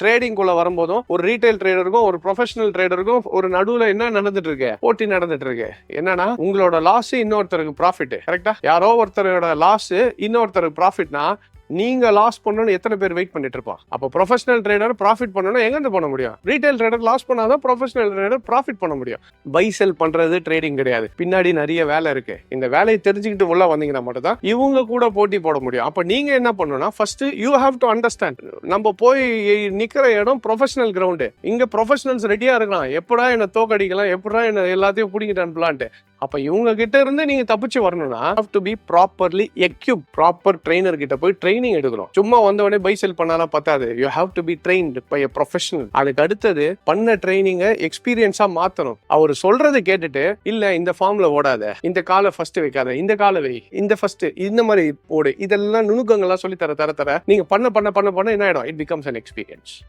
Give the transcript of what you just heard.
ட்ரேடிங்குள்ள வரும்போதும் ஒரு ரீட்டைல் ட்ரேடருக்கும் ஒரு ப்ரொஃபஷனல் ட்ரேடருக்கும் ஒரு நடுவுல என்ன நடந்துட்டு இருக்கு? போட்டி நடந்துட்டு இருக்கு. என்னன்னா உங்களோட லாஸ் இன்னொருத்தருக்கு ப்ராஃபிட். கரெக்டா? யாரோ ஒருத்தரோட லாஸ் இன்னொருத்தருக்கு ப்ராஃபிட்னா நீங்க லாஸ் பண்ணணும்னு எத்தனை பேர் வெயிட் பண்ணிட்டு இருப்பான்? அப்போ ப்ரொஃபஷனல் ட்ரேடர் ப்ராஃபிட் பண்ணணும் எங்க இருந்து பண்ண முடியும்? ரீட்டைல் ட்ரேடர் லாஸ் பண்ணாதான் ப்ரொஃபஷனல் ட்ரேடர் ப்ராஃபிட் பண்ண முடியும். பை செல் பண்றது ட்ரேடிங் கிடையாது. பின்னாடி நிறைய வேலை இருக்கு. இந்த வேலையை தெரிஞ்சுக்கிட்டு உள்ள வந்தீங்கன்னா மட்டும் தான் இவங்க கூட போட்டி போட முடியும். அப்ப நீங்க என்ன பண்ணணும்னா first you have to understand. நம்ம போய் நிக்கிற இடம் ப்ரொஃபஷனல் கிரவுண்டு. இங்க ப்ரொஃபஷனல்ஸ் ரெடியா இருக்கலாம். எப்படா என்ன தோக்கடிக்கலாம், எப்படா என்ன எல்லாத்தையும் பிடிக்கிட்டு அனுப்பலான்ட்டு. அப்ப இவங்க கிட்ட இருந்து நீங்க தப்பிச்சு வரணும்னா have to be properly equipped. Proper trainer கிட்ட போய் ட்ரைனிங் எடுக்கணும். சும்மா வந்த உடனே பை செல் பண்ணாலும் பத்தாது. you have to be trained by a professional. அதுக்கு அடுத்தது பண்ண ட்ரைனிங்கை எக்ஸ்பீரியன்ஸா மாத்தணும். அவர் சொல்றதை கேட்டுட்டு இல்ல இந்த ஃபார்ம்ல ஓடாத, இந்த காலை ஃபர்ஸ்ட் வைக்காத, இந்த காலை வை, இந்த ஃபர்ஸ்ட் இந்த மாதிரி ஓடு, இதெல்லாம் நுணுக்கங்கள்லாம் சொல்லி தர நீங்க பண்ண என்ன ஆயிடும்? It becomes an experience.